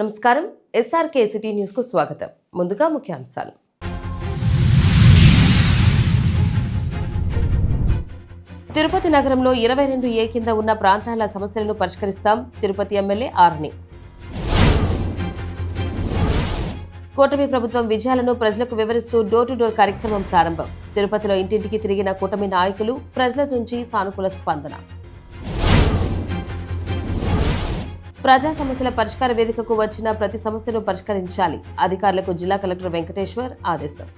నమస్కారం. SRK city news కు స్వాగతం. ముందుగా ముఖ్యాంశాలు. తిరుపతి నగరంలో 22A కింద ఉన్న ప్రాంతాల సమస్యలను పరిష్కరిస్తాం. తిరుపతి ఎమ్మెల్యే ఆర్ని. కూటమి ప్రభుత్వం విజయాలను ప్రజలకు వివరిస్తూ డోర్ టు డోర్ కార్యక్రమం ప్రారంభం. తిరుపతిలో ఇంటింటికి తిరిగిన కూటమి నాయకులు, ప్రజల నుంచి సానుకూల స్పందన. ప్రజా సమస్యల పరిష్కార వేదికకు వచ్చిన ప్రతి సమస్యను పరిష్కరించాలి. అధికారులకు జిల్లా కలెక్టర్ వెంకటేశ్వర్ ఆదేశం.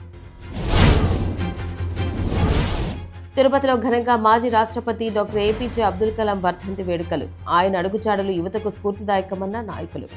తిరుపతిలో ఘనంగా మాజీ రాష్ట్రపతి డాక్టర్ ఏపీజే అబ్దుల్ కలాం వర్ధంతి వేడుకలు. ఆయన అడుగుజాడలు యువతకు స్ఫూర్తిదాయకమన్న నాయకులు.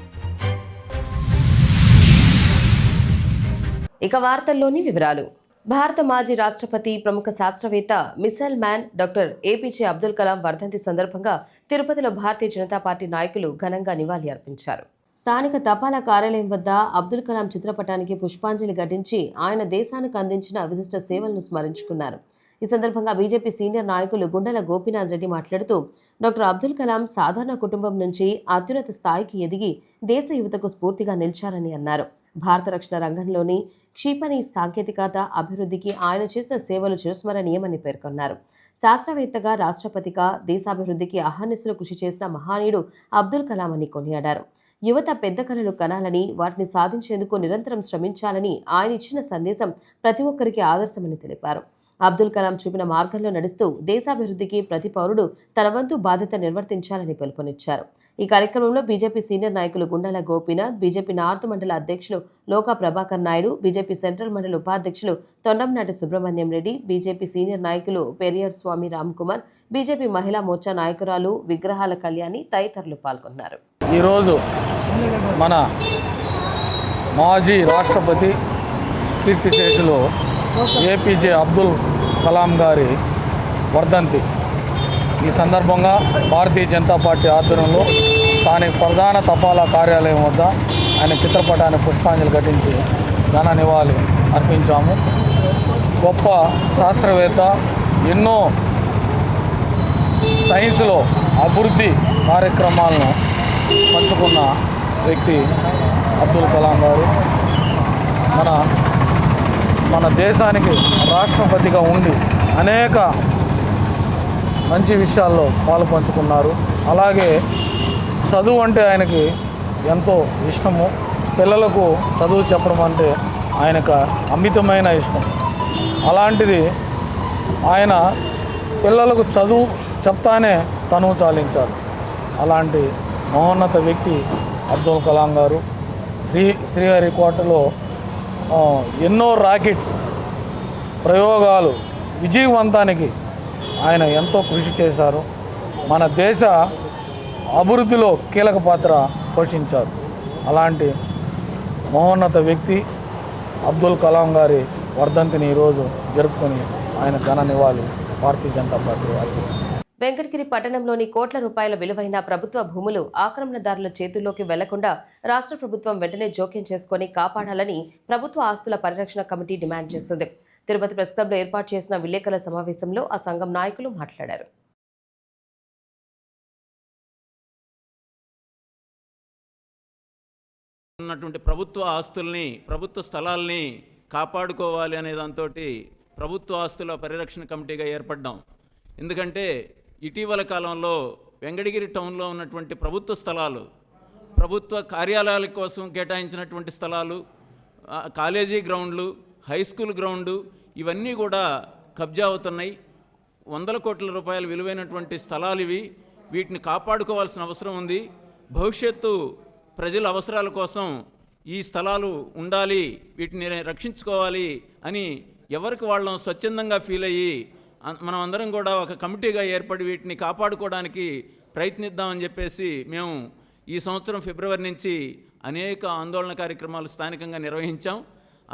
ఇక వార్తల్లోని వివరాలు. భారత మాజీ రాష్ట్రపతి, ప్రముఖ శాస్త్రవేత్త, missile man doctor APJ Abdul Kalam వర్ధంతి సందర్భంగా తిరుపతిలో భారతీయ జనతా పార్టీ నాయకులు ఘనంగా నివాళి అర్పించారు. స్థానిక తపాలా కార్యాలయం వద్ద అబ్దుల్ కలాం చిత్రపటానికి పుష్పాంజలి ఘటించి ఆయన దేశానికి అందించిన విశిష్ట సేవలను స్మరించుకున్నారు. ఈ సందర్భంగా బీజేపీ సీనియర్ నాయకులు గుండెల గోపీనాథ్ రెడ్డి మాట్లాడుతూ, డాక్టర్ అబ్దుల్ కలాం సాధారణ కుటుంబం నుంచి అత్యున్నత స్థాయికి ఎదిగి దేశ యువతకు స్ఫూర్తిగా నిలిచారని అన్నారు. భారత రక్షణ రంగంలోని క్షిపణి సాంకేతికత అభివృద్ధికి ఆయన చేసిన సేవలు చిరస్మరణీయమని పేర్కొన్నారు. శాస్త్రవేత్తగా, రాష్ట్రపతిగా దేశాభివృద్ధికి అహర్నిశలు కృషి చేసిన మహానీయుడు అబ్దుల్ కలాం అని కొనియాడారు. యువత పెద్ద కలలు కనాలని, వాటిని సాధించేందుకు నిరంతరం శ్రమించాలని ఆయన ఇచ్చిన సందేశం ప్రతి ఒక్కరికి ఆదర్శమని తెలిపారు. అబ్దుల్ కలాం చూపిన మార్గంలో నడుస్తూ దేశాభివృద్ధికి ప్రతి పౌరుడు తన వంతు బాధ్యత నిర్వర్తించాలని పిలుపునిచ్చారు. ఈ కార్యక్రమంలో బీజేపీ సీనియర్ నాయకులు గుండెల గోపీనాథ్, బీజేపీ నార్త్ మండల అధ్యక్షులు లోకా ప్రభాకర్ నాయుడు, బీజేపీ సెంట్రల్ మండల ఉపాధ్యక్షులు తొండంనాటి సుబ్రహ్మణ్యం రెడ్డి, బీజేపీ సీనియర్ నాయకులు పెరియర్ స్వామి రామ్కుమార్, బీజేపీ మహిళా మోర్చా నాయకురాలు విగ్రహాల కళ్యాణి తదితరులు పాల్గొన్నారు. ఈరోజు మన మాజీ రాష్ట్రపతి కీర్తిశేషులు ఏపీజే అబ్దుల్ కలాం గారి వర్ధంతి. ఈ సందర్భంగా భారతీయ జనతా పార్టీ ఆధ్వర్యంలో స్థానిక ప్రధాన తపాలా కార్యాలయం వద్ద ఆయన చిత్రపటాన్ని పుష్పాంజలి ఘటించి ఘన నివాళి అర్పించాము. గొప్ప శాస్త్రవేత్త, ఎన్నో సైన్స్లో అభివృద్ధి కార్యక్రమాలను పంచుకున్న వ్యక్తి అబ్దుల్ కలాం గారు. మన దేశానికి రాష్ట్రపతిగా ఉండి అనేక మంచి విషయాల్లో పాలు పంచుకున్నారు. అలాగే చదువు అంటే ఆయనకి ఎంతో ఇష్టము. పిల్లలకు చదువు చెప్పడం అంటే ఆయనకు అమితమైన ఇష్టం. అలాంటిది ఆయన పిల్లలకు చదువు చెప్తానే తనువు చాలించారు. అలాంటి మహోన్నత వ్యక్తి అబ్దుల్ కలాం గారు. శ్రీహరికోటలో ఎన్నో రాకెట్ ప్రయోగాలు విజయవంతానికి ఆయన ఎంతో కృషి చేశారు. మన దేశ అభివృద్ధిలో కీలక పాత్ర పోషించారు. అలాంటి మహోన్నత వ్యక్తి అబ్దుల్ కలాం గారి వర్ధంతిని ఈరోజు జరుపుకొని ఆయన ఘన నివాళి భారతీయ జనతా పార్టీ అర్పిస్తుంది. వెంకటగిరి పట్టణంలోని కోట్ల రూపాయల విలువైన ప్రభుత్వ భూములు ఆక్రమణదారుల చేతుల్లోకి వెళ్లకుండా రాష్ట్ర ప్రభుత్వం వెంటనే జోక్యం చేసుకుని కాపాడాలని ప్రభుత్వ ఆస్తుల పరిరక్షణ కమిటీ డిమాండ్ చేస్తుంది. తిరుపతి ప్రెస్ క్లబ్లో ఏర్పాటు చేసిన విలేకరుల సమావేశంలో ఆ సంఘం నాయకులు మాట్లాడారు. ఉన్నటువంటి ప్రభుత్వ ఆస్తుల్ని, ప్రభుత్వ స్థలాల్ని కాపాడుకోవాలి అనే దాంతో ప్రభుత్వ ఆస్తుల పరిరక్షణ కమిటీగా ఏర్పడ్డాం. ఎందుకంటే ఇటీవల కాలంలో వెంకటగిరి టౌన్లో ఉన్నటువంటి ప్రభుత్వ స్థలాలు, ప్రభుత్వ కార్యాలయాల కోసం కేటాయించినటువంటి స్థలాలు, కాలేజీ గ్రౌండ్లు, హై స్కూల్ గ్రౌండు, ఇవన్నీ కూడా కబ్జా అవుతున్నాయి. 100 కోట్ల రూపాయల విలువైనటువంటి స్థలాలు ఇవి. వీటిని కాపాడుకోవాల్సిన అవసరం ఉంది. భవిష్యత్తు ప్రజల అవసరాల కోసం ఈ స్థలాలు ఉండాలి, వీటిని రక్షించుకోవాలి అని ఎవరికి వాళ్ళం స్వచ్ఛందంగా ఫీల్ అయ్యి మనం అందరం కూడా ఒక కమిటీగా ఏర్పడి వీటిని కాపాడుకోవడానికి ప్రయత్నిద్దామని చెప్పేసి మేము ఈ సంవత్సరం ఫిబ్రవరి నుంచి అనేక ఆందోళన కార్యక్రమాలు స్థానికంగా నిర్వహించాం.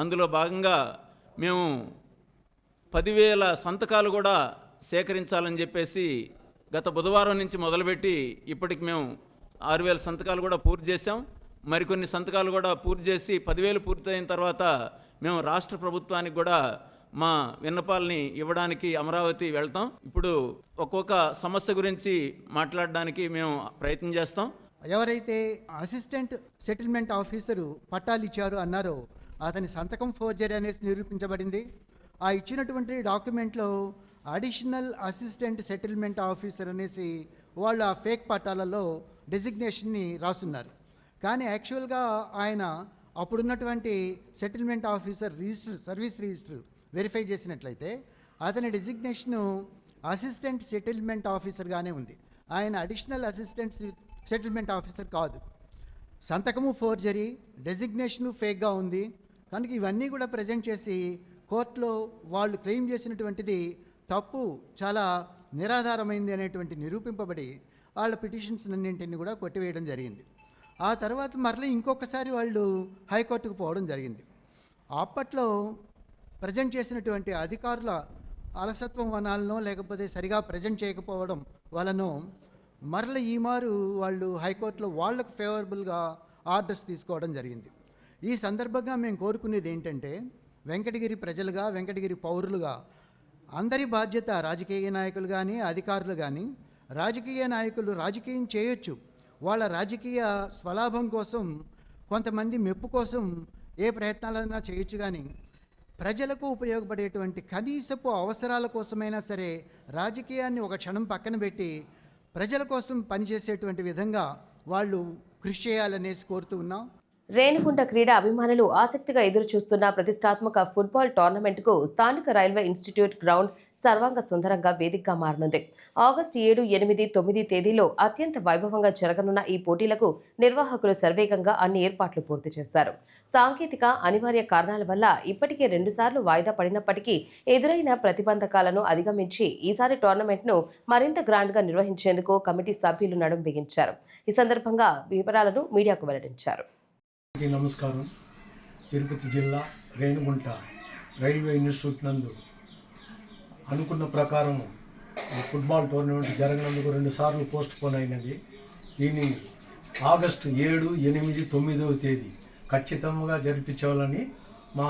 అందులో భాగంగా మేము 10,000 సంతకాలు కూడా సేకరించాలని చెప్పేసి గత బుధవారం నుంచి మొదలుపెట్టి ఇప్పటికి మేము 6,000 సంతకాలు కూడా పూర్తి చేశాం. మరికొన్ని సంతకాలు కూడా పూర్తి చేసి 10,000 పూర్తయిన తర్వాత మేము రాష్ట్ర ప్రభుత్వానికి కూడా మా విన్నపాలని ఇవ్వడానికి అమరావతి వెళ్తాం. ఇప్పుడు ఒక్కొక్క సమస్య గురించి మాట్లాడడానికి మేము ప్రయత్నం చేస్తాం. ఎవరైతే అసిస్టెంట్ సెటిల్మెంట్ ఆఫీసరు పట్టాలు ఇచ్చారు అన్నారో అతని సంతకం ఫోర్జరీ అనేసి నిరూపించబడింది. ఆ ఇచ్చినటువంటి డాక్యుమెంట్లో అడిషనల్ అసిస్టెంట్ సెటిల్మెంట్ ఆఫీసర్ అనేసి వాళ్ళు ఆ ఫేక్ పట్టాలలో డెసిగ్నేషన్ని రాస్తున్నారు. కానీ యాక్చువల్గా ఆయన అప్పుడున్నటువంటి settlement officer service register verify చేసినట్లయితే అతని డెసిగ్నేషను అసిస్టెంట్ సెటిల్మెంట్ ఆఫీసర్గానే ఉంది. ఆయన అడిషనల్ అసిస్టెంట్ సెటిల్మెంట్ ఆఫీసర్ కాదు. సంతకము ఫోర్జరీ, డెసిగ్నేషను ఫేక్గా ఉంది. కనుక ఇవన్నీ కూడా ప్రజెంట్ చేసి కోర్టులో వాళ్ళు క్లెయిమ్ చేసినటువంటిది తప్పు, చాలా నిరాధారమైంది అనేటువంటి నిరూపింపబడి వాళ్ళ పిటిషన్స్ అన్నింటినీ కూడా కొట్టివేయడం జరిగింది. ఆ తర్వాత మరలా ఇంకొకసారి వాళ్ళు హైకోర్టుకు పోవడం జరిగింది. అప్పట్లో ప్రజెంట్ చేసినటువంటి అధికారుల అలసత్వం వనాలనో లేకపోతే సరిగా ప్రజెంట్ చేయకపోవడం వలనో మరల ఈమారు వాళ్ళు హైకోర్టులో వాళ్లకు ఫేవరబుల్గా ఆర్డర్స్ తీసుకోవడం జరిగింది. ఈ సందర్భంగా మేము కోరుకునేది ఏంటంటే వెంకటగిరి ప్రజలుగా, వెంకటగిరి పౌరులుగా అందరి బాధ్యత, రాజకీయ నాయకులు కానీ అధికారులు కానీ, రాజకీయ నాయకులు రాజకీయం చేయొచ్చు, వాళ్ళ రాజకీయ స్వలాభం కోసం, కొంతమంది మెప్పు కోసం ఏ ప్రయత్నాలైనా చేయొచ్చు. కానీ ప్రజలకు ఉపయోగపడేటువంటి కనీసపు అవసరాల కోసమైనా సరే రాజకీయాన్ని ఒక క్షణం పక్కన పెట్టి ప్రజల కోసం పనిచేసేటువంటి విధంగా వాళ్ళు కృషి చేయాలనేసి కోరుతూ ఉన్నాం. రేణిగుంట క్రీడా అభిమానులు ఆసక్తిగా ఎదురు చూస్తున్న ప్రతిష్టాత్మక ఫుట్బాల్ టోర్నమెంట్కు స్థానిక రైల్వే ఇన్స్టిట్యూట్ గ్రౌండ్ సర్వాంగ సుందరంగా వేదికగా మారనుంది. ఆగస్టు 7, 8, 9 తేదీలో అత్యంత వైభవంగా జరగనున్న ఈ పోటీలకు నిర్వాహకులు శరవేగంగా అన్ని ఏర్పాట్లు పూర్తి చేశారు. సాంకేతిక అనివార్య కారణాల వల్ల ఇప్పటికే 2 సార్లు వాయిదా పడినప్పటికీ ఎదురైన ప్రతిబంధకాలను అధిగమించి ఈసారి టోర్నమెంట్ను మరింత గ్రాండ్గా నిర్వహించేందుకు కమిటీ సభ్యులు నడుం బిగించారు. ఈ సందర్భంగా వివరాలను మీడియాకు వెల్లడించారు. నమస్కారం. తిరుపతి జిల్లా రేణిగుంట రైల్వే ఇన్స్టిట్యూట్ నందు అనుకున్న ప్రకారం ఫుట్బాల్ టోర్నమెంట్ జరగనందుకు 2 సార్లు పోస్ట్ పోన్ అయినది. దీన్ని ఆగస్టు 7, 8, 9వ తేదీ ఖచ్చితంగా జరిపించాలని మా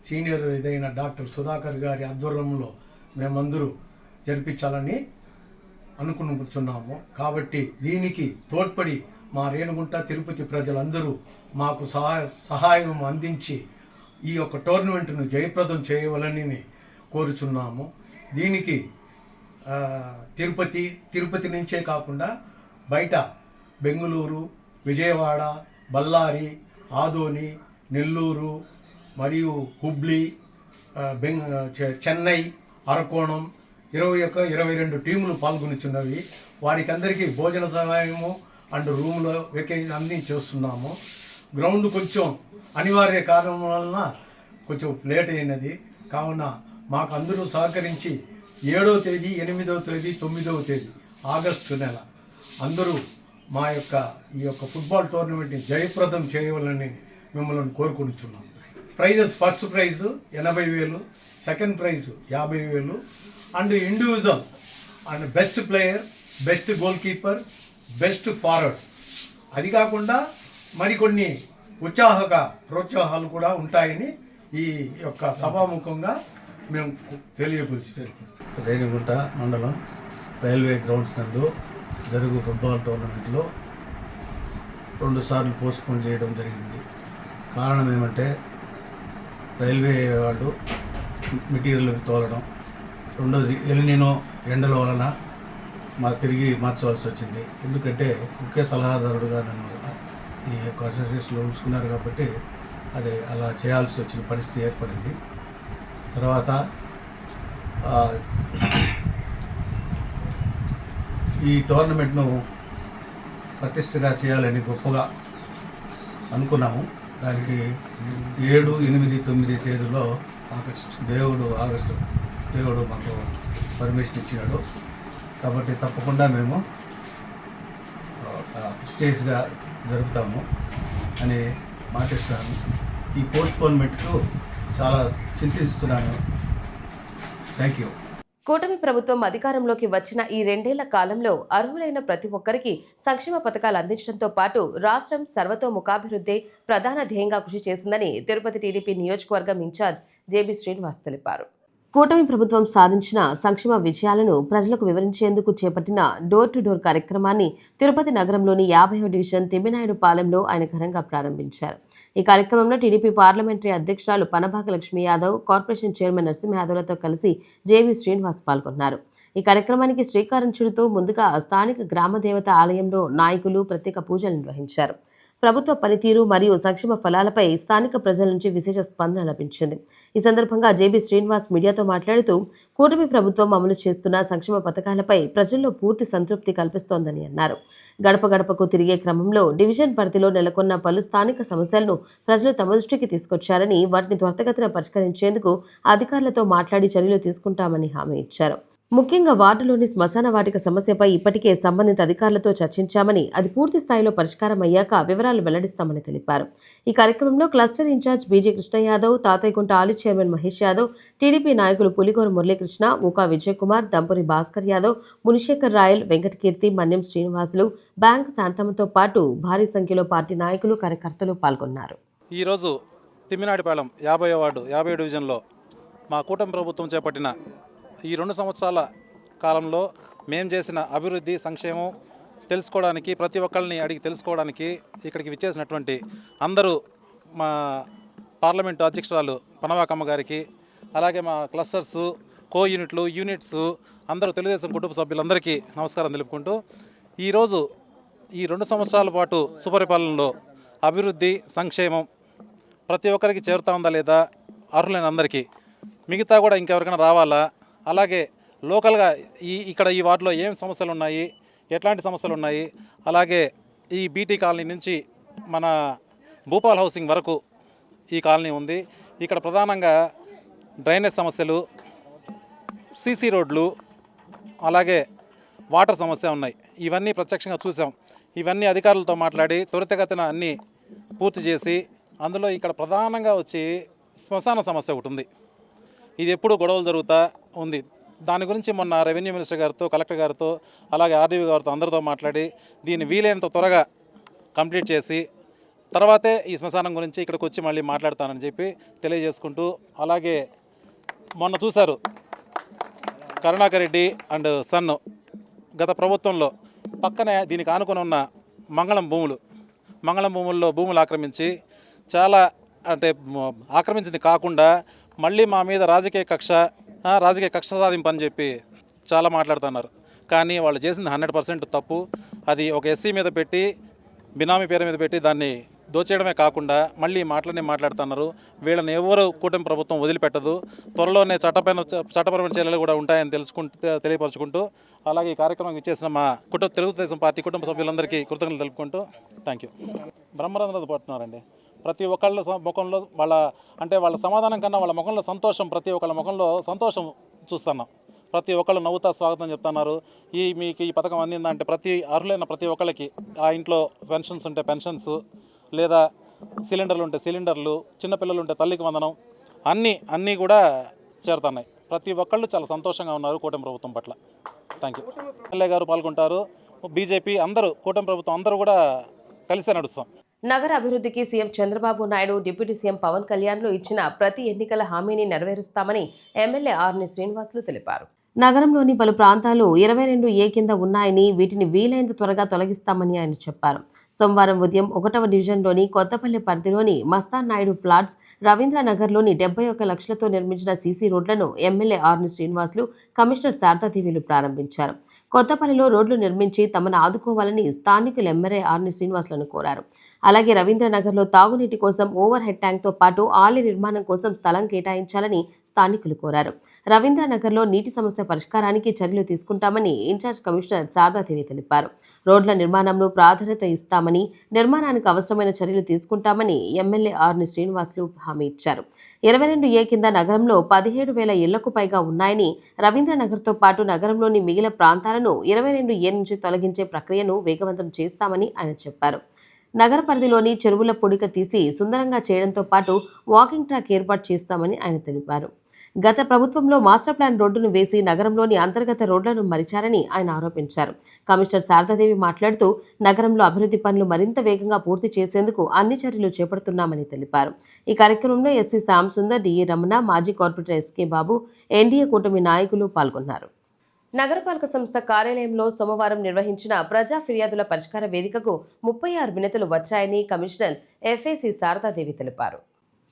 సీనియర్ ఇదైన డాక్టర్ సుధాకర్ గారి ఆధ్వర్యంలో మేమందరూ జరిపించాలని అనుకుంటున్నాము. కాబట్టి దీనికి తోడ్పడి మా రేణిగుంట తిరుపతి ప్రజలందరూ మాకు సహాయం అందించి ఈ యొక్క టోర్నమెంట్ను జయప్రదం చేయవలని కోరుచున్నాము. దీనికి తిరుపతి నుంచే కాకుండా బయట బెంగుళూరు, విజయవాడ, బళ్ళారి, ఆదోని, నెల్లూరు మరియు హుబ్లీ, చెన్నై, అరకోణం 22 టీములు పాల్గొనిచున్నవి. వారికి అందరికీ భోజన సహాయము అండ్ రూమ్లో వెకేషన్ అందించేస్తున్నాము. గ్రౌండ్ కొంచెం అనివార్య కారణం వలన కొంచెం లేట్ అయినది. కావున మాకు అందరూ సహకరించి 7వ తేదీ, 8వ తేదీ, 9వ తేదీ ఆగస్టు నెల అందరూ మా యొక్క ఈ యొక్క ఫుట్బాల్ టోర్నమెంట్ని జయప్రదం చేయవాలని మిమ్మల్ని కోరుకుంటున్నాం. Prices first prize 80,000, second price 50,000 and individual and best player, best goal keeper, best forward. అది కాకుండా మరికొన్ని ప్రోత్సాహాలు కూడా ఉంటాయని ఈ యొక్క సభాముఖంగా మేము తెలియపరుస్తాం. రేణిగుంట మండలం రైల్వే గ్రౌండ్స్ నందు జరుగు ఫుట్బాల్ టోర్నమెంట్లో 2 సార్లు పోస్ట్పోన్ చేయడం జరిగింది. కారణం ఏమంటే రైల్వే వాళ్ళు మెటీరియల్ తోలడం, రెండోది ఎలినినో ఎండల వలన తిరిగి మార్చవలసి వచ్చింది. ఎందుకంటే ముఖ్య సలహాదారుడుగా నన్ను ఈ యొక్క అసోసియేషన్లో ఉంచుకున్నారు కాబట్టి అది అలా చేయాల్సి వచ్చిన పరిస్థితి ఏర్పడింది. తర్వాత ఈ టోర్నమెంట్ను ప్రతిష్టగా చేయాలని గొప్పగా అనుకున్నాము. దానికి 7, 8, 9 తేదీలో ఆగస్టు దేవుడు మాకు పర్మిషన్ ఇచ్చినాడు. కాబట్టి తప్పకుండా మేము స్టేజ్గా జరుపుతాము అని మాటిస్తున్నాను. ఈ పోస్ట్పోన్మెంట్కు చాలా చింతిస్తున్నాను. Thank you. కూటమి ప్రభుత్వం అధికారంలోకి వచ్చిన ఈ 2 ఏళ్ల కాలంలో అర్హులైన ప్రతి ఒక్కరికి సంక్షేమ పథకాలు అందించడంతో పాటు రాష్ట్రం సర్వతోముఖాభివృద్ధి ప్రధాన ధ్యేయంగా కృషి చేసిందని తిరుపతి టీడీపీ నియోజకవర్గం ఇన్ఛార్జ్ జేబీ శ్రీనివాస్ తెలిపారు. కూటమి ప్రభుత్వం సాధించిన సంక్షేమ విజయాలను ప్రజలకు వివరించేందుకు చేపట్టిన డోర్ టు డోర్ కార్యక్రమాన్ని తిరుపతి నగరంలోని 50వ డివిజన్ తిమ్మినాయుడు పాలెంలో ఆయన ఘనంగా ప్రారంభించారు. ఈ కార్యక్రమంలో టీడీపీ పార్లమెంటరీ అధ్యక్షురాలు పనబాక లక్ష్మీ యాదవ్, కార్పొరేషన్ చైర్మన్ నరసింహ యాదవ్లతో కలిసి జేవీ శ్రీనివాస్ పాల్గొన్నారు. ఈ కార్యక్రమానికి శ్రీకారం చుడుతూ ముందుగా స్థానిక గ్రామదేవత ఆలయంలో నాయకులు ప్రత్యేక పూజలు నిర్వహించారు. ప్రభుత్వ పనితీరు మరియు సంక్షేమ ఫలాలపై స్థానిక ప్రజల నుంచి విశేష స్పందన లభించింది. ఈ సందర్భంగా జేబీ శ్రీనివాస్ మీడియాతో మాట్లాడుతూ కూటమి ప్రభుత్వం అమలు చేస్తున్న సంక్షేమ పథకాలపై ప్రజల్లో పూర్తి సంతృప్తి కల్పిస్తోందని అన్నారు. గడప గడపకు తిరిగే క్రమంలో డివిజన్ పరిధిలో నెలకొన్న పలు స్థానిక సమస్యలను ప్రజలు తమ దృష్టికి తీసుకొచ్చారని, వాటిని త్వరితగతిన పరిష్కరించేందుకు అధికారులతో మాట్లాడి చర్యలు తీసుకుంటామని హామీ ఇచ్చారు. ముఖ్యంగా వార్డులోని శ్మశాన వాటిక సమస్యపై ఇప్పటికే సంబంధిత అధికారులతో చర్చించామని, అది పూర్తి స్థాయిలో పరిష్కారం అయ్యాక వివరాలు వెల్లడిస్తామని తెలిపారు. ఈ కార్యక్రమంలో cluster incharge BG Krishna Yadav, Tatayyagunta ఆలి చైర్మన్ మహేష్ యాదవ్, టీడీపీ నాయకులు పులిగోరు మురళీకృష్ణ, మూకా విజయ్ కుమార్, దంపురి భాస్కర్ యాదవ్, మునిశేఖర్ రాయల్, వెంకటకీర్తి, మన్యం శ్రీనివాసులు, బ్యాంక్ శాంతమ్మతో పాటు భారీ సంఖ్యలో పార్టీ నాయకులు, కార్యకర్తలు పాల్గొన్నారు. ఈరోజు తిమ్మినాడిపాలెం 50వ వార్డు 50 డివిజన్లో మా కూటమి ప్రభుత్వం చేపట్టిన ఈ 2 సంవత్సరాల కాలంలో మేము చేసిన అభివృద్ధి, సంక్షేమం తెలుసుకోవడానికి, ప్రతి ఒక్కరిని అడిగి తెలుసుకోవడానికి ఇక్కడికి విచ్చేసినటువంటి అందరూ మా పార్లమెంటు అధ్యక్షురాలు పనవాకమ్మ గారికి, అలాగే మా క్లస్టర్స్, యూనిట్స్ అందరూ తెలుగుదేశం కుటుంబ సభ్యులందరికీ నమస్కారం తెలుపుకుంటూ, ఈరోజు ఈ 2 సంవత్సరాల పాటు సుపరిపాలనలో అభివృద్ధి, సంక్షేమం ప్రతి ఒక్కరికి చేరుతా ఉందా లేదా, అర్హులైన అందరికీ, మిగతా కూడా ఇంకెవరికైనా రావాలా, అలాగే లోకల్గా ఇక్కడ ఈ వార్డులో ఏం సమస్యలు ఉన్నాయి, ఎట్లాంటి సమస్యలు ఉన్నాయి, అలాగే ఈ బీటీ కాలనీ నుంచి మన భూపాల్ హౌసింగ్ వరకు ఈ కాలనీ ఉంది. ఇక్కడ ప్రధానంగా డ్రైనేజ్ సమస్యలు, సీసీ రోడ్లు, అలాగే వాటర్ సమస్య ఉన్నాయి. ఇవన్నీ ప్రత్యక్షంగా చూసాం. ఇవన్నీ అధికారులతో మాట్లాడి త్వరితగతిన అన్నీ పూర్తి చేసి, అందులో ఇక్కడ ప్రధానంగా వచ్చి శ్మశాన సమస్య ఒకటి ఉంది. ఇది ఎప్పుడు గొడవలు జరుగుతూ ఉంది. దాని గురించి మొన్న రెవెన్యూ మినిస్టర్ గారితో, కలెక్టర్ గారితో, అలాగే ఆర్డీఓ గారితో అందరితో మాట్లాడి దీన్ని వీలైనంత త్వరగా కంప్లీట్ చేసి తర్వాతే ఈ శ్మశానం గురించి ఇక్కడికి వచ్చి మళ్ళీ మాట్లాడతానని చెప్పి తెలియజేసుకుంటూ, అలాగే మొన్న చూశారు కరుణాకర్ రెడ్డి అండ్ సన్ గత ప్రభుత్వంలో పక్కనే దీనికి ఆనుకొని ఉన్న మంగళం భూముల్లో భూములు ఆక్రమించి చాలా ఆక్రమించింది కాకుండా మళ్ళీ మా మీద రాజకీయ కక్ష సాధింపు అని చెప్పి చాలా మాట్లాడుతున్నారు. కానీ వాళ్ళు చేసింది 100% తప్పు. అది ఒక ఎస్సీ మీద పెట్టి, బినామీ పేరు మీద పెట్టి దాన్ని దోచేయడమే కాకుండా మళ్ళీ మాట్లాడుతున్నారు. వీళ్ళని ఎవరు కూటమి ప్రభుత్వం వదిలిపెట్టదు. త్వరలోనే చట్టపరమైన చర్యలు కూడా ఉంటాయని తెలియపరచుకుంటూ, అలాగే ఈ కార్యక్రమం ఇచ్చేసిన మా తెలుగుదేశం పార్టీ కుటుంబ సభ్యులందరికీ కృతజ్ఞతలు తెలుపుకుంటూ థ్యాంక్ యూ. బ్రహ్మరంధ్రాలు పడుతున్నారండి. ప్రతి ఒక్కళ్ళ ముఖంలో వాళ్ళ సమాధానం కన్నా వాళ్ళ ముఖంలో సంతోషం, ప్రతి ఒక్కళ్ళ ముఖంలో సంతోషం చూస్తున్నాం. ప్రతి ఒక్కళ్ళు నవ్వుతా స్వాగతం చెప్తున్నారు. మీకు ఈ పథకం అందిందంటే ప్రతి అర్హులైన ప్రతి ఒక్కళ్ళకి ఆ ఇంట్లో పెన్షన్స్ ఉంటే పెన్షన్స్, లేదా సిలిండర్లు ఉంటే సిలిండర్లు, చిన్నపిల్లలు ఉంటే తల్లికి వందనం, అన్నీ కూడా చేరుతున్నాయి. ప్రతి ఒక్కళ్ళు చాలా సంతోషంగా ఉన్నారు కూటమి ప్రభుత్వం పట్ల. Thank you. ఎమ్మెల్యే గారు పాల్గొంటారు, బీజేపీ అందరూ, కూటమి ప్రభుత్వం అందరూ కూడా కలిసే నడుస్తాం. నగర అభివృద్ధికి CM Chandrababu Naidu, deputy CM Pawan కళ్యాణ్లు ఇచ్చిన ప్రతి ఎన్నికల హామీని నెరవేరుస్తామని ఎమ్మెల్యే ఆర్ని శ్రీనివాసులు తెలిపారు. నగరంలోని పలు ప్రాంతాలు 22A కింద ఉన్నాయని, వీటిని వీలైనంత త్వరగా తొలగిస్తామని ఆయన చెప్పారు. సోమవారం ఉదయం 1వ డివిజన్లోని కొత్తపల్లి పరిధిలోని మస్తాన్ నాయుడు ఫ్లాట్స్, రవీంద్రనగర్లోని 71 లక్షలతో నిర్మించిన సీసీ రోడ్లను ఎమ్మెల్యే ఆర్ని శ్రీనివాసులు, కమిషనర్ శారదాదేవిలు ప్రారంభించారు. కొత్తపల్లిలో రోడ్లు నిర్మించి తమను ఆదుకోవాలని స్థానికులు ఎమ్మెల్యే ఆర్ని శ్రీనివాసులను కోరారు. అలాగే రవీంద్రనగర్లో తాగునీటి కోసం ఓవర్ హెడ్ ట్యాంక్తో పాటు ఆలయ నిర్మాణం కోసం స్థలం కేటాయించాలని స్థానికులు కోరారు. రవీంద్రనగర్లో నీటి సమస్య పరిష్కారానికి చర్యలు తీసుకుంటామని ఇన్ఛార్జ్ కమిషనర్ శారదాదేవి తెలిపారు. రోడ్ల నిర్మాణంలో ప్రాధాన్యత ఇస్తామని, నిర్మాణానికి అవసరమైన చర్యలు తీసుకుంటామని ఎమ్మెల్యే ఆర్ని శ్రీనివాసులు హామీ ఇచ్చారు. 22A కింద నగరంలో 17,000 ఇళ్లకు పైగా ఉన్నాయని, రవీంద్రనగర్తో పాటు నగరంలోని మిగిలిన ప్రాంతాలను 22A నుంచి తొలగించే ప్రక్రియను వేగవంతం చేస్తామని ఆయన చెప్పారు. నగర పరిధిలోని చెరువుల పొడిక తీసి సుందరంగా చేయడంతో పాటు వాకింగ్ ట్రాక్ ఏర్పాటు చేస్తామని ఆయన తెలిపారు. గత ప్రభుత్వంలో మాస్టర్ ప్లాన్ రోడ్డును వేసి నగరంలోని అంతర్గత రోడ్లను మరిచారని ఆయన ఆరోపించారు. కమిషనర్ శారదాదేవి మాట్లాడుతూ నగరంలో అభివృద్ధి పనులు మరింత వేగంగా పూర్తి చేసేందుకు అన్ని చర్యలు చేపడుతున్నామని తెలిపారు. ఈ కార్యక్రమంలో ఎస్సీ శ్యామ్ సుందర్, డిఏ రమణ, మాజీ కార్పొరేటర్ ఎస్కే బాబు, ఎన్డీఏ కూటమి నాయకులు పాల్గొన్నారు. నగరపాలక సంస్థ కార్యాలయంలో సోమవారం నిర్వహించిన ప్రజా ఫిర్యాదుల పరిష్కార వేదికకు 36 వినతులు వచ్చాయని కమిషనర్ ఎఫ్ఏసి శారదాదేవి తెలిపారు.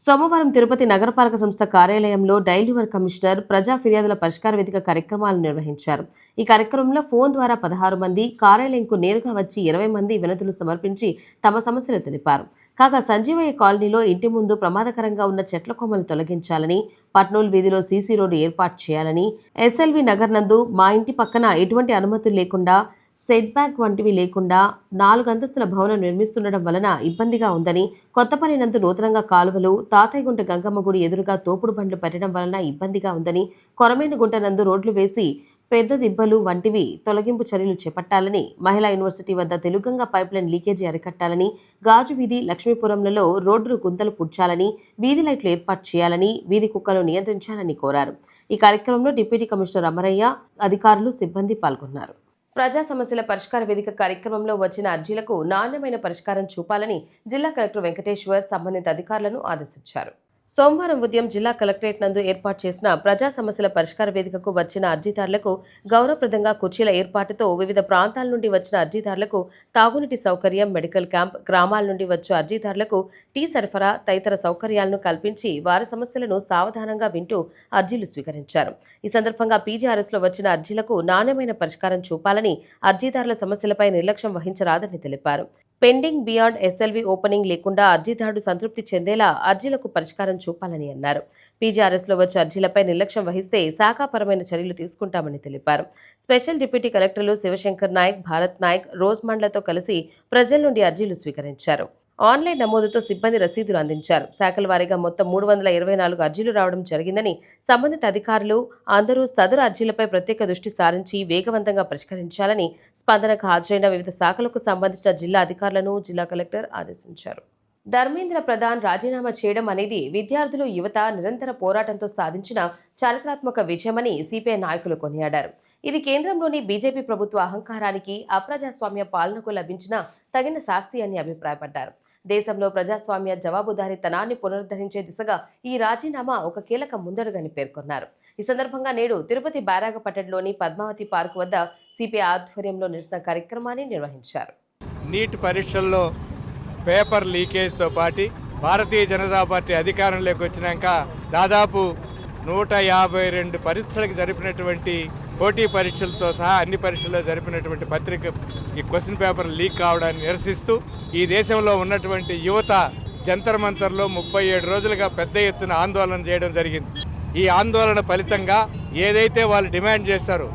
సోమవారం తిరుపతి నగరపాలక సంస్థ కార్యాలయంలో డైలీవర్ కమిషనర్ ప్రజా ఫిర్యాదుల పరిష్కార వేదిక కార్యక్రమాలను నిర్వహించారు. ఈ కార్యక్రమంలో ఫోన్ ద్వారా 16 మంది, కార్యాలయంకు నేరుగా వచ్చి 20 మంది వినతులు సమర్పించి తమ సమస్యలు తెలిపారు. కాగా సంజీవయ్య కాలనీలో ఇంటి ముందు ప్రమాదకరంగా ఉన్న చెట్ల కొమ్మలు తొలగించాలని, పట్నూల్ వీధిలో సీసీ రోడ్డు ఏర్పాటు చేయాలని, ఎస్ఎల్వి నగర్ నందు మా ఇంటి పక్కన ఎటువంటి అనుమతులు లేకుండా, సెట్ బ్యాక్ వంటివి లేకుండా 4 అంతస్తుల భవనం నిర్మిస్తుండడం వలన ఇబ్బందిగా ఉందని, కొత్తపల్లి నందు నూతనంగా కాలువలు, తాతయ్యగుంట గంగమ్మ గుడి ఎదురుగా తోపుడు బండ్లు పెట్టడం వలన ఇబ్బందిగా ఉందని, కొరమేనుగుంట నందు రోడ్లు వేసి పెద్ద దిబ్బలు వంటివి తొలగింపు చర్యలు చేపట్టాలని, మహిళా యూనివర్సిటీ వద్ద తెలుగంగా పైప్లైన్ లీకేజీ అరికట్టాలని, గాజు వీధి, లక్ష్మీపురంలలో రోడ్డు గుంతలు పుడ్చాలని, వీధి లైట్లు ఏర్పాటు చేయాలని, వీధి కుక్కలు నియంత్రించాలని కోరారు. ఈ కార్యక్రమంలో డిప్యూటీ కమిషనర్ అమరయ్య, అధికారులు, సిబ్బంది పాల్గొన్నారు. ప్రజా సమస్యల పరిష్కార వేదిక కార్యక్రమంలో వచ్చిన అర్జీలకు నాణ్యమైన పరిష్కారం చూపాలని జిల్లా కలెక్టర్ వెంకటేశ్వర్ సంబంధిత అధికారులను ఆదేశించారు. సోమవారం ఉదయం జిల్లా కలెక్టరేట్ నందు ఏర్పాటు చేసిన ప్రజా సమస్యల పరిష్కార వేదికకు వచ్చిన అర్జీదారులకు గౌరవప్రదంగా కుర్చీల ఏర్పాటుతో వివిధ ప్రాంతాల నుండి వచ్చిన అర్జీదారులకు తాగునీటి సౌకర్యం, మెడికల్ క్యాంప్, గ్రామాల నుండి వచ్చే అర్జీదారులకు టీ సరఫరా తదితర సౌకర్యాలను కల్పించి వారి సమస్యలను సావధానంగా వింటూ అర్జీలు స్వీకరించారు. ఈ సందర్భంగా పీజీఆర్ఎస్లో వచ్చిన అర్జీలకు నాణ్యమైన పరిష్కారం చూపాలని, అర్జీదారుల సమస్యలపై నిర్లక్ష్యం వహించరాదని తెలిపారు. పెండింగ్ బియాండ్ ఎస్ఎల్వి ఓపెనింగ్ లేకుండా అర్జీదారుడు సంతృప్తి చెందేలా అర్జీలకు పరిష్కారం చూపాలని అన్నారు. పీజీఆర్ఎస్లో వచ్చే అర్జీలపై నిర్లక్ష్యం వహిస్తే శాఖాపరమైన చర్యలు తీసుకుంటామని తెలిపారు. స్పెషల్ డిప్యూటీ కలెక్టర్లు శివశంకర్ నాయక్, భారత్ నాయక్, రోజ్ మండ్లతో కలిసి ప్రజల నుండి అర్జీలు స్వీకరించారు. ఆన్లైన్ నమోదుతో సిబ్బంది రసీదులు అందించారు. శాఖల వారీగా మొత్తం 324 అర్జీలు రావడం జరిగిందని, సంబంధిత అధికారులు అందరూ సదరు అర్జీలపై ప్రత్యేక దృష్టి సారించి వేగవంతంగా పరిష్కరించాలని స్పందనకు హాజరైన వివిధ శాఖలకు సంబంధించిన జిల్లా అధికారులను జిల్లా కలెక్టర్ ఆదేశించారు. ధర్మేంద్ర ప్రధాన్ రాజీనామా చేయడం అనేది విద్యార్థులు, యువత నిరంతర పోరాటంతో సాధించిన చారిత్రాత్మక విజయమని సిపిఐ నాయకులు కొనియాడారు. ఇది కేంద్రంలోని బీజేపీ ప్రభుత్వ అహంకారానికి, అప్రజాస్వామ్య పాలనకు లభించిన తగిన శాస్తి అని అభిప్రాయపడ్డారు. దేశంలో ప్రజాస్వామ్య జవాబుదారీతనాన్ని పునరుద్ధరించే దిశగా ఈ రాజీనామా ఒక కీలక ముందడుగని పేర్కొన్నారు. ఈ సందర్భంగా నేడు తిరుపతి బారాగపట్టణంలోని పద్మావతి పార్క్ వద్ద సిపిఐ ఆధ్వర్యంలో నిరసన కార్యక్రమాన్ని నిర్వహించారు. నీట్ పరీక్షల్లో పేపర్ లీకేజ్తో పాటు భారతీయ జనతా పార్టీ అధికారంలోకి వచ్చినాక దాదాపు 152 పరీక్షలకు జరిపినటువంటి పోటీ పరీక్షలతో సహా అన్ని పరీక్షల్లో జరిపినటువంటి పత్రిక ఈ క్వశ్చన్ పేపర్ లీక్ కావడాన్ని నిరసిస్తూ ఈ దేశంలో ఉన్నటువంటి యువత జంతర్ మంతర్లో 37 రోజులుగా పెద్ద ఎత్తున ఆందోళన చేయడం జరిగింది. ఈ ఆందోళన ఫలితంగా ఏదైతే వాళ్ళు డిమాండ్ చేస్తారో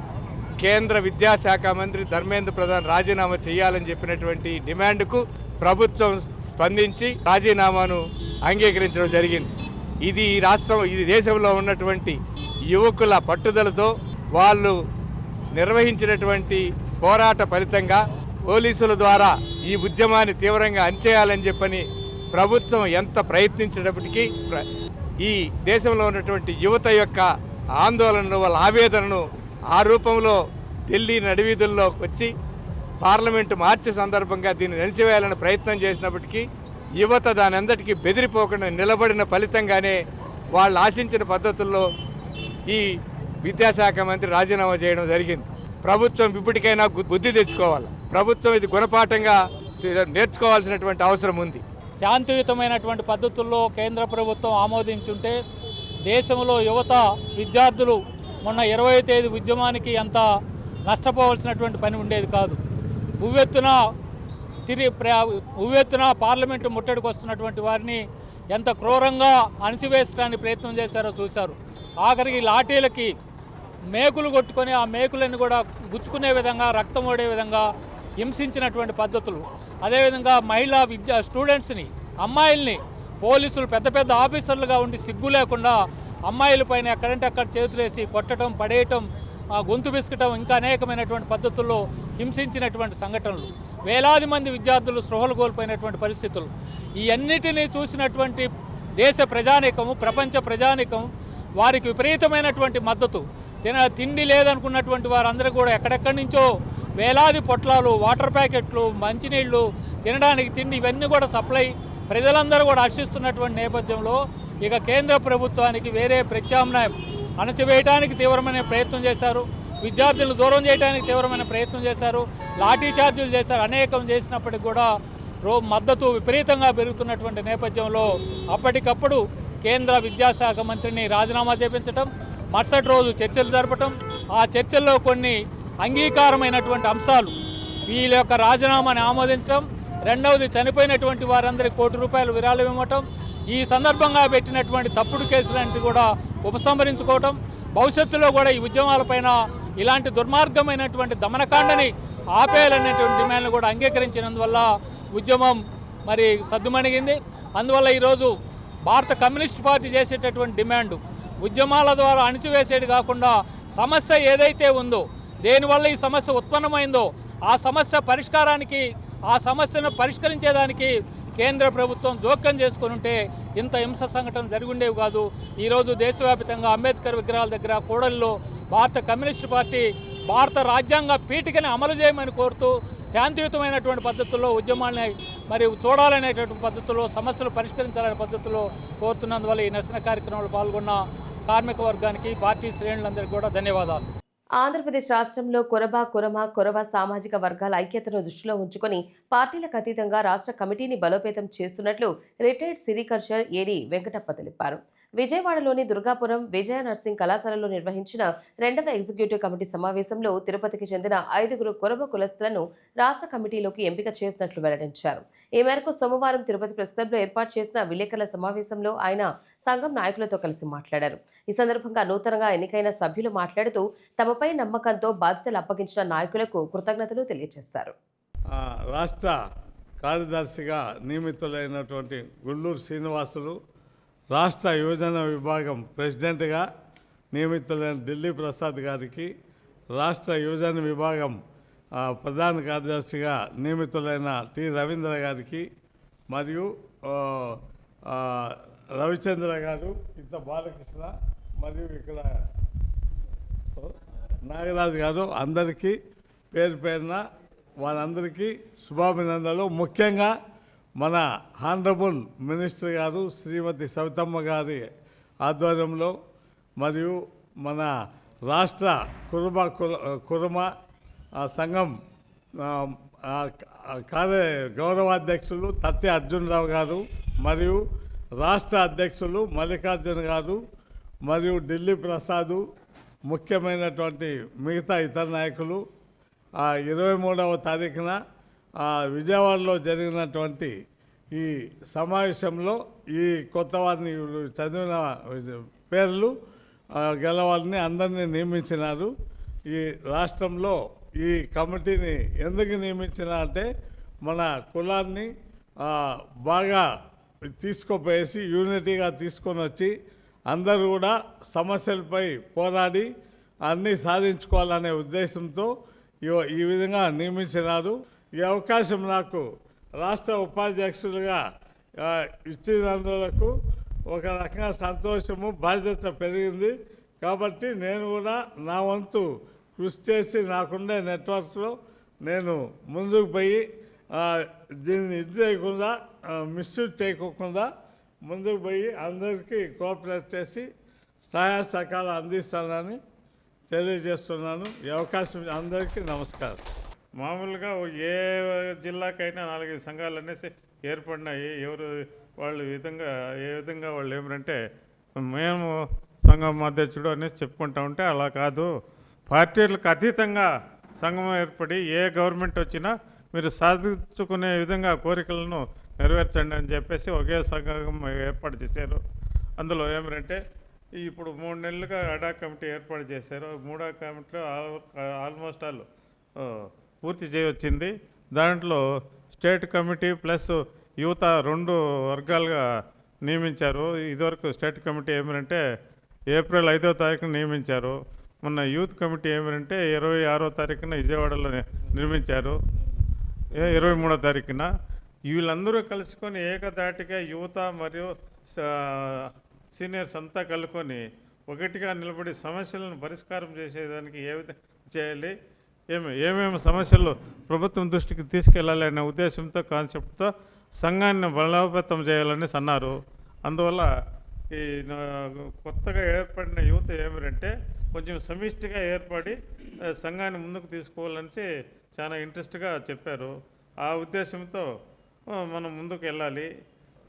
కేంద్ర విద్యాశాఖ మంత్రి ధర్మేంద్ర ప్రధాన్ రాజీనామా చేయాలని చెప్పినటువంటి డిమాండ్కు ప్రభుత్వం స్పందించి రాజీనామాను అంగీకరించడం జరిగింది. ఇది ఈ దేశంలో ఉన్నటువంటి యువకుల పట్టుదలతో వాళ్ళు నిర్వహించినటువంటి పోరాట ఫలితంగా పోలీసుల ద్వారా ఈ ఉద్యమాన్ని తీవ్రంగా అణచేయాలని చెప్పని ప్రభుత్వం ఎంత ప్రయత్నించినప్పటికీ ఈ దేశంలో ఉన్నటువంటి యువత యొక్క ఆందోళనను, వాళ్ళ ఆవేదనను ఆ రూపంలో ఢిల్లీ నడివీధుల్లో వచ్చి పార్లమెంటు మార్చి సందర్భంగా దీన్ని అణచివేయాలని ప్రయత్నం చేసినప్పటికీ యువత దాని అందరికీ బెదిరిపోకుండా నిలబడిన ఫలితంగానే వాళ్ళు ఆశించిన పద్ధతుల్లో ఈ విద్యాశాఖ మంత్రి రాజీనామా చేయడం జరిగింది. ప్రభుత్వం ఇప్పటికైనా బుద్ధి తెచ్చుకోవాలి. ప్రభుత్వం ఇది గుణపాఠంగా నేర్చుకోవాల్సినటువంటి అవసరం ఉంది. శాంతియుతమైనటువంటి పద్ధతుల్లో కేంద్ర ప్రభుత్వం ఆమోదించుంటే దేశంలో యువత, విద్యార్థులు మొన్న 20వ తేదీ ఉద్యమానికి అంత నష్టపోవాల్సినటువంటి పని ఉండేది కాదు. ఉవ్వెత్తున పార్లమెంటు ముట్టడికి వస్తున్నటువంటి వారిని ఎంత క్రూరంగా అణిసివేసడానికి ప్రయత్నం చేశారో చూశారు. ఆఖరికి లాఠీలకి మేకులు కొట్టుకొని ఆ మేకులను కూడా గుచ్చుకునే విధంగా, రక్తం ఓడే విధంగా హింసించినటువంటి పద్ధతులు. అదేవిధంగా మహిళా స్టూడెంట్స్ని, అమ్మాయిల్ని పోలీసులు పెద్ద పెద్ద ఆఫీసర్లుగా ఉండి సిగ్గు లేకుండా అమ్మాయిలపైన ఎక్కడంటే అక్కడ చేతులేసి కొట్టడం, పడేయటం, గొంతు బిస్కటం, ఇంకా అనేకమైనటువంటి పద్ధతుల్లో హింసించినటువంటి సంఘటనలు, వేలాది మంది విద్యార్థులు స్పృహలు కోల్పోయినటువంటి పరిస్థితులు. ఈ అన్నిటినీ చూసినటువంటి దేశ ప్రజానీకము, ప్రపంచ ప్రజానీకం వారికి విపరీతమైనటువంటి మద్దతు. తిండి లేదనుకున్నటువంటి వారందరూ కూడా ఎక్కడెక్కడి నుంచో వేలాది పొట్లాలు, వాటర్ ప్యాకెట్లు, మంచినీళ్ళు, తినడానికి తిండి ఇవన్నీ కూడా సప్లై ప్రజలందరూ కూడా హర్షిస్తున్నటువంటి నేపథ్యంలో ఇక కేంద్ర ప్రభుత్వానికి వేరే ప్రత్యామ్నాయం అణచివేయడానికి తీవ్రమైన ప్రయత్నం చేశారు. విద్యార్థులను దూరం చేయడానికి తీవ్రమైన ప్రయత్నం చేశారు. లాఠీ చార్జీలు చేశారు. అనేకం చేసినప్పటికి కూడా మద్దతు విపరీతంగా పెరుగుతున్నటువంటి నేపథ్యంలో అప్పటికప్పుడు కేంద్ర విద్యాశాఖ మంత్రిని రాజీనామా చేపించడం, మరుసటి రోజు చర్చలు జరపటం, ఆ చర్చల్లో కొన్ని అంగీకారమైనటువంటి అంశాలు వీళ్ళ యొక్క రాజీనామాని ఆమోదించడం, రెండవది చనిపోయినటువంటి వారందరికీ ₹1 కోటి విరాళం ఇవ్వటం, ఈ సందర్భంగా పెట్టినటువంటి తప్పుడు కేసులన్నింటి కూడా ఉపసంహరించుకోవటం, భవిష్యత్తులో కూడా ఈ ఉద్యమాలపైన ఇలాంటి దుర్మార్గమైనటువంటి దమనకాండని ఆపేయాలనేటువంటి డిమాండ్లు కూడా అంగీకరించినందువల్ల ఉద్యమం మరి సద్దుమణిగింది. అందువల్ల ఈరోజు భారత కమ్యూనిస్ట్ పార్టీ చేసేటటువంటి డిమాండు ఉద్యమాల ద్వారా అణిచివేసేది కాకుండా సమస్య ఏదైతే ఉందో, దేనివల్ల ఈ సమస్య ఉత్పన్నమైందో ఆ సమస్య పరిష్కారానికి, ఆ సమస్యను పరిష్కరించేదానికి కేంద్ర ప్రభుత్వం జోక్యం చేసుకుని ఉంటే ఇంత హింస సంఘటన జరిగి ఉండేవి కాదు. ఈరోజు దేశవ్యాప్తంగా అంబేద్కర్ విగ్రహాల దగ్గర కూడలిలో భారత కమ్యూనిస్ట్ పార్టీ భారత రాజ్యాంగ పీఠికని అమలు చేయమని కోరుతూ శాంతియుతమైనటువంటి పద్ధతుల్లో ఉద్యమాన్ని మరి చూడాలనేటువంటి పద్ధతుల్లో సమస్యలు పరిష్కరించాలనే పద్ధతిలో కోరుతున్నందువల్ల ఈ నిరసన కార్యక్రమంలో పాల్గొన్న కార్మిక వర్గానికి, పార్టీ శ్రేణులందరికీ కూడా ధన్యవాదాలు. ఆంధ్రప్రదేశ్ రాష్ట్రంలో కొరవ సామాజిక వర్గాల ఐక్యతను దృష్టిలో ఉంచుకొని పార్టీలకు అతీతంగా రాష్ట్ర కమిటీని బలోపేతం చేస్తున్నట్లు రిటైర్డ్ సిరికల్చర్ ఏడీ వెంకటప్ప తెలిపారు. విజయవాడలోని దుర్గాపురం విజయ నర్సింగ్ కళాశాలలో నిర్వహించిన 2వ ఎగ్జిక్యూటివ్ కమిటీ సమావేశంలో తిరుపతికి చెందిన 5 కొరవ కులస్తులను రాష్ట్ర కమిటీలోకి ఎంపిక చేసినట్లు వెల్లడించారు. ఈ మేరకు సోమవారం తిరుపతి ప్రెస్ క్లబ్లో ఏర్పాటు చేసిన విలేకరుల సమావేశంలో ఆయన సంఘం నాయకులతో కలిసి మాట్లాడారు. ఈ సందర్భంగా నూతనంగా ఎన్నికైన సభ్యులు మాట్లాడుతూ తమపై నమ్మకంతో బాధ్యతలు అప్పగించిన నాయకులకు కృతజ్ఞతలు తెలియజేశారు. రాష్ట్ర కార్యదర్శిగా నియమితులైనటువంటి గుండూరు శ్రీనివాసులు, రాష్ట్ర యువజన విభాగం ప్రెసిడెంట్గా నియమితులైన ఢిల్లీ ప్రసాద్ గారికి, రాష్ట్ర యువజన విభాగం ప్రధాన కార్యదర్శిగా నియమితులైన టి రవీంద్ర గారికి, మరియు రవిచంద్ర గారు, ఇంత బాలకృష్ణ, మరియు ఇక్కడ నాగరాజు గారు, అందరికీ పేరు పేరున వారందరికీ శుభాభినందనలు. ముఖ్యంగా మన హానరబుల్ మినిస్టర్ గారు శ్రీమతి సవితమ్మ గారి ఆధ్వర్యంలో, మరియు మన రాష్ట్ర కురుమ సంఘం గౌరవాధ్యక్షులు తట్టి అర్జునరావు గారు, మరియు రాష్ట్ర అధ్యక్షులు మల్లికార్జున గారు, మరియు ఢిల్లీ ప్రసాదు, ముఖ్యమైనటువంటి మిగతా ఇతర నాయకులు 23వ తారీఖున విజయవాడలో జరిగినటువంటి ఈ సమావేశంలో ఈ కొత్త వారిని చదివిన పేర్లు గెలవాలని అందరినీ నియమించినారు. ఈ రాష్ట్రంలో ఈ కమిటీని ఎందుకు నియమించిన అంటే మన కులాన్ని బాగా తీసుకుపోయేసి యూనిటీగా తీసుకొని వచ్చి అందరూ కూడా సమస్యలపై పోరాడి అన్నీ సాధించుకోవాలనే ఉద్దేశంతో ఈ విధంగా నియమించినారు. ఈ అవకాశం నాకు రాష్ట్ర ఉపాధ్యక్షులుగా ఇచ్చినందుకు ఒక రకంగా సంతోషము, బాధ్యత పెరిగింది. కాబట్టి నేను కూడా నా వంతు కృషి చేసి నాకుండే నెట్వర్క్లో నేను ముందుకు పోయి దీన్ని ఇది చేయకుండా, మిస్యూజ్ చేయకుండా ముందుకు పోయి అందరికీ కోఆపరేట్ చేసి సహాయ సహకారాలు అందిస్తానని తెలియజేస్తున్నాను. ఈ అవకాశం అందరికీ నమస్కారం. మామూలుగా ఏ జిల్లాకైనా 4 సంఘాలు అనేసి ఏర్పడినాయి. వాళ్ళు ఏ విధంగా వాళ్ళు ఏమిటంటే మేము సంఘం అధ్యక్షుడు అనేసి చెప్పుకుంటా ఉంటే అలా కాదు. పార్టీలకు అతీతంగా సంఘం ఏర్పడి ఏ గవర్నమెంట్ వచ్చినా మీరు సాధించుకునే విధంగా కోరికలను నెరవేర్చండి అని చెప్పేసి ఒకే సంఘం ఏర్పాటు చేశారు. అందులో ఏమిటంటే ఇప్పుడు 3 నెలలుగా అడా కమిటీ ఏర్పాటు చేశారు. 3వ కమిటీలో ఆల్మోస్ట్ ఆల్ పూర్తి చేయవచ్చింది. దాంట్లో స్టేట్ కమిటీ ప్లస్ యువత 2 వర్గాలుగా నియమించారు. ఇదివరకు స్టేట్ కమిటీ ఏమిటంటే ఏప్రిల్ 5వ తారీఖున నియమించారు. మొన్న యూత్ కమిటీ ఏమిటంటే 26వ తారీఖున విజయవాడలో నిర్మించారు. 23వ తారీఖున వీళ్ళందరూ కలుసుకొని ఏకదాటిగా యువత మరియు సీనియర్స్ అంతా కలుపుకొని ఒకటిగా నిలబడి సమస్యలను పరిష్కారం చేసేదానికి ఏ విధంగా చేయాలి, ఏమేమి సమస్యలు ప్రభుత్వం దృష్టికి తీసుకెళ్ళాలి అనే ఉద్దేశంతో, కాన్సెప్ట్తో సంఘాన్ని బలోపేతం చేయాలని అన్నారు. అందువల్ల ఈ కొత్తగా ఏర్పడిన యువత ఏమిటంటే కొంచెం సమిష్టిగా ఏర్పడి సంఘాన్ని ముందుకు తీసుకోవాలని చాలా ఇంట్రెస్ట్గా చెప్పారు. ఆ ఉద్దేశంతో మనం ముందుకు వెళ్ళాలి.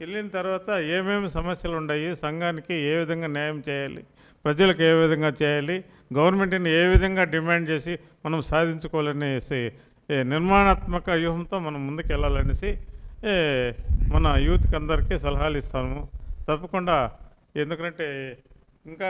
వెళ్ళిన తర్వాత ఏమేమి సమస్యలు ఉన్నాయి, సంఘానికి ఏ విధంగా న్యాయం చేయాలి, ప్రజలకు ఏ విధంగా చేయాలి, గవర్నమెంట్ని ఏ విధంగా డిమాండ్ చేసి మనం సాధించుకోవాలనేసి నిర్మాణాత్మక వ్యూహంతో మనం ముందుకు వెళ్ళాలనేసి మన యూత్కి అందరికీ సలహాలు ఇస్తాము. తప్పకుండా, ఎందుకంటే ఇంకా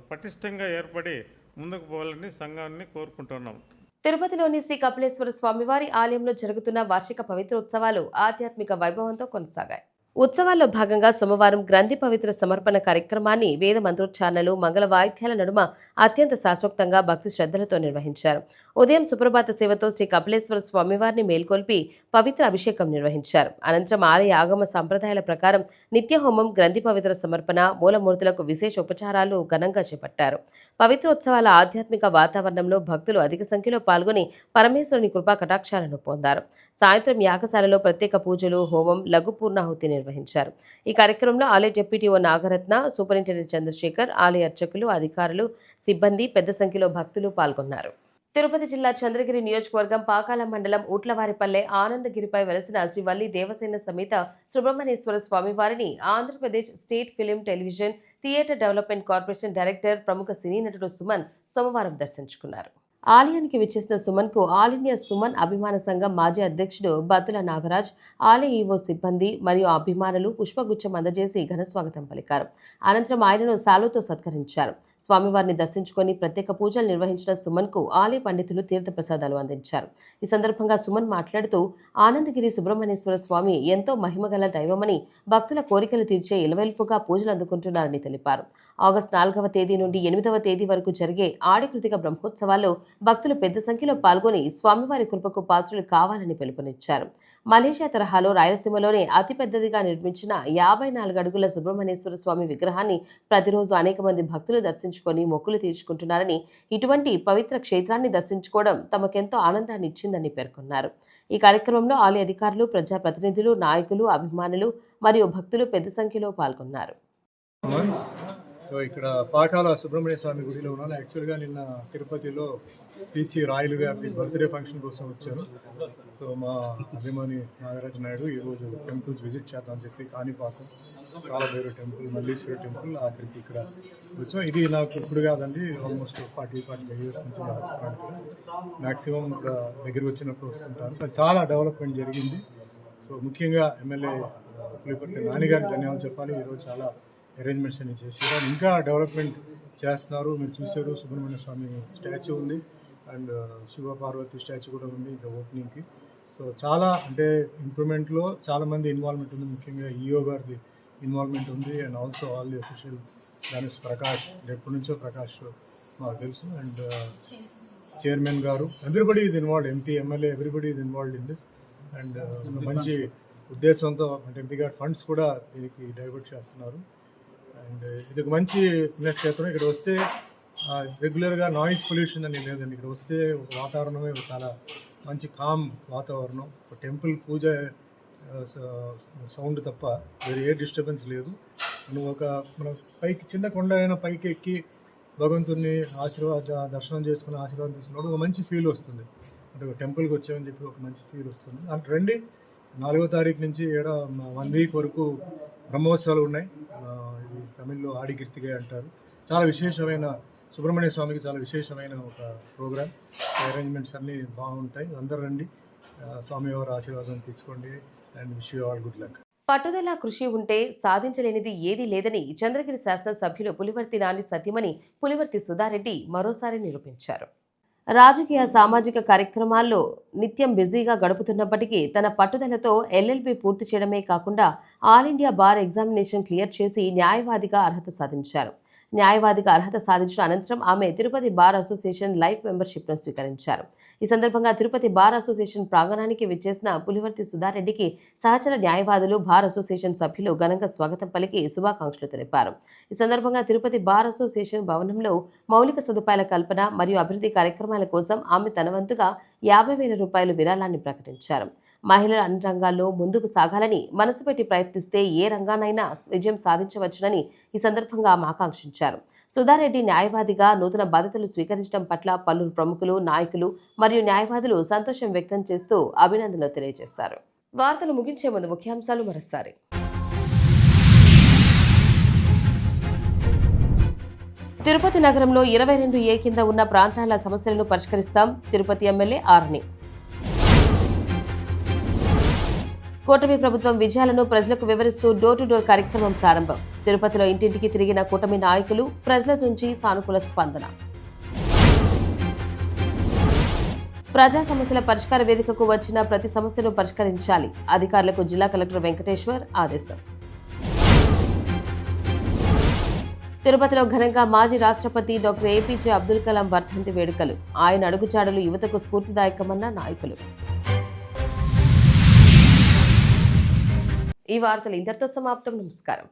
పటిష్టంగా ఏర్పడి ముందుకు పోవాలని సంఘాన్ని కోరుకుంటున్నాం. తిరుపతిలోని శ్రీ కపిలేశ్వర స్వామివారి ఆలయంలో జరుగుతున్న వార్షిక పవిత్ర ఉత్సవాలు ఆధ్యాత్మిక వైభవంతో కొనసాగాయి. ఉత్సవాల్లో భాగంగా సోమవారం గ్రంథి పవిత్ర సమర్పణ కార్యక్రమాన్ని వేద మంత్రోచ్చారణలు, మంగళ వాయిద్యాల నడుమ అత్యంత శాస్త్రోక్తంగా భక్తి శ్రద్ధలతో నిర్వహించారు. ఉదయం సుప్రభాత సేవతో శ్రీ కపిలేశ్వర స్వామివారిని మేల్కొల్పి పవిత్ర అభిషేకం నిర్వహించారు. అనంతరం ఆలయ ఆగమ సంప్రదాయాల ప్రకారం నిత్యహోమం, గ్రంథి పవిత్ర సమర్పణ, మూలమూర్తులకు విశేష ఉపచారాలు ఘనంగా చేపట్టారు. పవిత్రోత్సవాల ఆధ్యాత్మిక వాతావరణంలో భక్తులు అధిక సంఖ్యలో పాల్గొని పరమేశ్వరుని కృపా కటాక్షాలను పొందారు. సాయంత్రం యాగశాలలో ప్రత్యేక పూజలు, హోమం, లఘు పూర్ణాహుతి నిర్వహించారు. ఈ కార్యక్రమంలో ఆలయ డిప్యూటీఓ నాగరత్న, సూపరింటెండెంట్ చంద్రశేఖర్, ఆలయ అర్చకులు, అధికారులు, సిబ్బంది పెద్ద సంఖ్యలో భక్తులు పాల్గొన్నారు. తిరుపతి జిల్లా చంద్రగిరి నియోజకవర్గం పాకాల మండలం ఊట్లవారిపల్లె ఆనందగిరిపై వెలసిన శ్రీ వల్లి దేవసేన సమేత సుబ్రహ్మణ్యేశ్వర స్వామివారిని Andhra Pradesh state film, television, theatre development corporation director, ప్రముఖ సినీ నటుడు సుమన్ సోమవారం దర్శించుకున్నారు. ఆలయానికి విచ్చేసిన సుమన్కు ఆల్ ఇండియా సుమన్ అభిమాన సంఘం మాజీ అధ్యక్షుడు బత్తుల నాగరాజ్, ఆలయ ఈవో సిబ్బంది మరియు అభిమానులు పుష్పగుచ్చం అందజేసి ఘనస్వాగతం పలికారు. అనంతరం ఆయనను శాలువతో సత్కరించారు. స్వామివారిని దర్శించుకొని ప్రత్యేక పూజలు నిర్వహించిన సుమన్కు ఆలయ పండితులు తీర్థప్రసాదాలు అందించారు. ఈ సందర్భంగా సుమన్ మాట్లాడుతూ, ఆనందగిరి సుబ్రహ్మణ్యేశ్వర స్వామి ఎంతో మహిమగల దైవమని, భక్తుల కోరికలు తీర్చే ఇలవెల్పుగా పూజలు అందుకుంటున్నారని తెలిపారు. ఆగస్టు 4వ తేదీ నుండి 8వ తేదీ వరకు జరిగే ఆడికృతిక బ్రహ్మోత్సవాల్లో భక్తులు పెద్ద సంఖ్యలో పాల్గొని స్వామివారి కృపకు పాత్రులు కావాలని పిలుపునిచ్చారు. మలేషియా తరహాలో రాయలసీమలోనే అతిపెద్దదిగా నిర్మించిన 54 అడుగుల సుబ్రహ్మణ్యేశ్వర స్వామి విగ్రహాన్ని ప్రతిరోజు అనేక మంది భక్తులు దర్శించుకొని మొక్కులు తీర్చుకుంటున్నారని, ఇటువంటి పవిత్ర క్షేత్రాన్ని దర్శించుకోవడం తమకెంతో ఆనందాన్ని ఇచ్చిందని పేర్కొన్నారు. ఈ కార్యక్రమంలో ఆలయ అధికారులు, ప్రజాప్రతినిధులు, నాయకులు, అభిమానులు మరియు భక్తులు పెద్ద సంఖ్యలో పాల్గొన్నారు. సో ఇక్కడ పాకాల సుబ్రహ్మణ్య స్వామి గుడిలో ఉన్నాను. యాక్చువల్గా నిన్న తిరుపతిలో పిసి రాయలు గారి బర్త్డే ఫంక్షన్ కోసం వచ్చాను. సో మా అభిమాని నాగరాజు నాయుడు ఈరోజు టెంపుల్స్ విజిట్ చేద్దామని చెప్పి కాణిపాకం, కాలభైరవ టెంపుల్, మల్లీశ్వర టెంపుల్, ఆఖరికి ఇక్కడ వచ్చాం. ఇది నాకు ఇప్పుడు కాదండి, ఆల్మోస్ట్ 40-45 ఇయర్స్ నుంచి వస్తున్నాను. మ్యాక్సిమం దగ్గర వచ్చినప్పుడు వస్తుంటాను. సో చాలా డెవలప్మెంట్ జరిగింది. సో ముఖ్యంగా ఎమ్మెల్యే పులిపర్తి నానిగారికి ధన్యవాదాలు చెప్పాలి. ఈరోజు చాలా అరేంజ్మెంట్స్ అన్ని చేసి ఇంకా డెవలప్మెంట్ చేస్తున్నారు. మీరు చూసారు, సుబ్రహ్మణ్య స్వామి స్టాచ్యూ ఉంది అండ్ శివ పార్వతి స్టాచ్యూ కూడా ఉంది ఇంకా ఓపెనింగ్కి. సో చాలా అంటే ఇంప్రూవ్మెంట్లో చాలామంది ఇన్వాల్వ్మెంట్ ఉంది. ముఖ్యంగా ఈఓ గారిది ఇన్వాల్వ్మెంట్ ఉంది and also all the official దానిస్ ప్రకాష్, ఎప్పటి నుంచో ప్రకాష్ మాకు తెలుసు, అండ్ చైర్మన్ గారు, everybody is involved, MP, MLA, everybody is involved in this. And మంచి ఉద్దేశంతో అంటే ఎంపీ గారు ఫండ్స్ కూడా దీనికి డైవర్ట్ చేస్తున్నారు. అండ్ ఇది ఒక మంచి పుణ్యక్షేత్రం. ఇక్కడ వస్తే రెగ్యులర్గా నాయిస్ పొల్యూషన్ అని లేదండి. ఇక్కడ వస్తే ఒక వాతావరణమే చాలా మంచి కామ్ వాతావరణం. ఒక టెంపుల్ పూజ సౌండ్ తప్ప వేరే ఏ డిస్టర్బెన్స్ లేదు. నువ్వు మన పైకి చిన్న కొండ అయినా పైకి ఎక్కి భగవంతుని దర్శనం చేసుకుని ఆశీర్వాదం తీసుకున్నప్పుడు ఒక మంచి ఫీల్ వస్తుంది. అంటే ఒక టెంపుల్కి వచ్చామని చెప్పి ఒక మంచి ఫీల్ వస్తుంది. అంటే రండి, 4వ తారీఖు నుంచి 1 వీక్ వరకు బ్రహ్మోత్సవాలు ఉన్నాయి. ఇది తమిళ్లో ఆడిగిర్తిగా అంటారు. చాలా విశేషమైన సుబ్రహ్మణ్య స్వామికి చాలా విశేషమైన ఒక ప్రోగ్రామ్. అరేంజ్మెంట్స్ అన్నీ బాగుంటాయి. అందరూ రండి, స్వామివారి ఆశీర్వాదం తీసుకోండి and wish you all good luck. పట్టుదల, కృషి ఉంటే సాధించలేనిది ఏదీ లేదని చంద్రగిరి శాసనసభ్యులు పులివర్తి నాని సతీమణి పులివర్తి సుధారెడ్డి మరోసారి నిరూపించారు. రాజకీయ, సామాజిక కార్యక్రమాల్లో నిత్యం బిజీగా గడుపుతున్నప్పటికీ తన పట్టుదలతో ఎల్ఎల్బి పూర్తి చేయడమే కాకుండా all India bar examination clear చేసి న్యాయవాదిగా అర్హత సాధించారు. న్యాయవాదిగా అర్హత సాధించిన అనంతరం ఆమె తిరుపతి బార్ అసోసియేషన్ లైఫ్ మెంబర్షిప్ను స్వీకరించారు. ఈ సందర్భంగా తిరుపతి బార్ అసోసియేషన్ ప్రాంగణానికి విచ్చేసిన పులివర్తి సుధారెడ్డికి సహచర న్యాయవాదులు, బార్ అసోసియేషన్ సభ్యులు ఘనంగా స్వాగతం పలికి శుభాకాంక్షలు తెలిపారు. ఈ సందర్భంగా తిరుపతి బార్ అసోసియేషన్ భవనంలో మౌలిక సదుపాయాల కల్పన మరియు అభివృద్ధి కార్యక్రమాల కోసం ఆమె తన వంతుగా 50,000 రూపాయలు విరాళాన్ని ప్రకటించారు. మహిళలు అన్ని రంగాల్లో ముందుకు సాగాలని, మనసు పెట్టి ప్రయత్నిస్తే ఏ రంగానైనా విజయం సాధించవచ్చునని ఈ సందర్భంగా ఆమె ఆకాంక్షించారు. సుధారెడ్డి న్యాయవాదిగా నూతన బాధ్యతలు స్వీకరించడం పట్ల పలువురు ప్రముఖులు, నాయకులు మరియు న్యాయవాదులు సంతోషం వ్యక్తం చేస్తూ అభినందనలు తెలియజేశారు. వార్తలు ముగించే ముందు ముఖ్యాంశాలు మరోసారి. తిరుపతి నగరంలో 22A కింద ఉన్న ప్రాంతాల సమస్యలను పరిష్కరిస్తాం, తిరుపతి ఎమ్మెల్యే ఆర్ని. కూటమి ప్రభుత్వం విజయాలను ప్రజలకు వివరిస్తూ డోర్ టు డోర్ కార్యక్రమం ప్రారంభం. తిరుపతిలో ఇంటింటికి తిరిగిన కూటమి నాయకులు, ప్రజల నుంచి సానుకూల స్పందన. ప్రజా సమస్యల పరిష్కార వేదికకు వచ్చిన ప్రతి సమస్యను పరిష్కరించాలి, అధికారులకు జిల్లా కలెక్టర్ వెంకటేశ్వర్ ఆదేశం. తిరుపతిలో ఘనంగా మాజీ రాష్ట్రపతి డాక్టర్ ఏపీజే అబ్దుల్ కలాం వర్ధంతి వేడుకలు. ఆయన అడుగుజాడలు యువతకు స్ఫూర్తిదాయకమన్న నాయకులు. ఈ వార్తలు ఇంతటితో సమాప్తం. నమస్కారం.